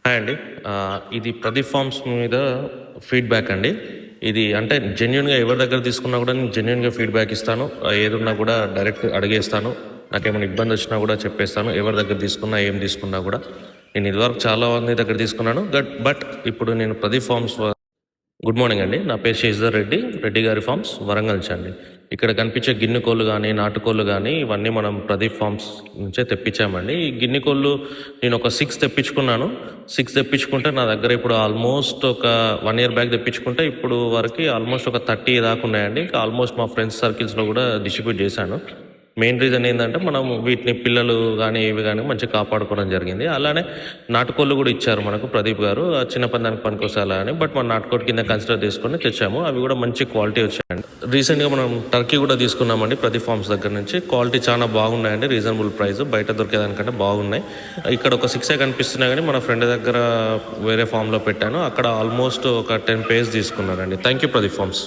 Hi అండి. ఇది Pradeep forms మీద ఫీడ్‌బ్యాక్ అండి. ఇది అంటే జెన్యూన్‌గా ఎవరి దగ్గర తీసుకున్నా కూడా నేను జెన్యూన్‌గా ఫీడ్‌బ్యాక్ ఇస్తాను. ఏదున్నా కూడా డైరెక్ట్ అడిగేస్తాను. నాకేమైనా ఇబ్బందొచ్చినా కూడా చెప్పేస్తాను. ఎవరి దగ్గర తీసుకున్నా, ఏం తీసుకున్నా కూడా. నేను ఇదివరకు చాలా మంది దగ్గర తీసుకున్నాను. బట్ ఇప్పుడు నేను ప్రదీప్ ఫార్మ్స్ గుడ్ మార్నింగ్ అండి. నా పేరు శశిధర్ రెడ్డి. రెడ్డి గారి ఫార్మ్స్ వరంగల్ నుంచి అండి. ఇక్కడ కనిపించే గిన్నె కోళ్ళు కానీ, నాటుకోళ్ళు కానీ ఇవన్నీ మనం ప్రదీప్ ఫార్మ్స్ నుంచే తెప్పించామండి. ఈ గిన్నె కోళ్ళు నేను ఒక 6 తెప్పించుకున్నాను. 6 తెప్పించుకుంటే నా దగ్గర ఇప్పుడు ఆల్మోస్ట్ ఒక 1 ఇయర్ బ్యాక్ తెప్పించుకుంటే ఇప్పుడు వరకు ఆల్మోస్ట్ ఒక 30 దాకా ఉన్నాయండి. ఇంకా ఆల్మోస్ట్ మా ఫ్రెండ్స్ సర్కిల్స్లో కూడా డిస్ట్రిబ్యూట్ చేశాను. మెయిన్ రీజన్ ఏంటంటే మనం వీటిని పిల్లలు కానీ ఇవి కానీ మంచిగా కాపాడుకోవడం జరిగింది. అలానే నాటుకోళ్ళు కూడా ఇచ్చారు మనకు ప్రదీప్ గారు, చిన్న పందానికి పనికొస్తాయి అలా అని. బట్ మన నాటుకోడి కింద కన్సిడర్ చేసుకొని తెచ్చాము. అవి కూడా మంచి క్వాలిటీ వచ్చాయండి. రీసెంట్గా మనం టర్కీ కూడా తీసుకున్నామండి ప్రదీప్ ఫార్మ్స్ దగ్గర నుంచి. క్వాలిటీ చాలా బాగున్నాయండి. రీజనబుల్ ప్రైస్, బయట దొరికేదానికంటే బాగున్నాయి. ఇక్కడ ఒక 6 కనిపిస్తున్నాయి కానీ మన ఫ్రెండ్ దగ్గర వేరే ఫామ్లో పెట్టాను. అక్కడ ఆల్మోస్ట్ ఒక 10 పేర్స్ తీసుకున్నారండి. Thank you Pradeep forms.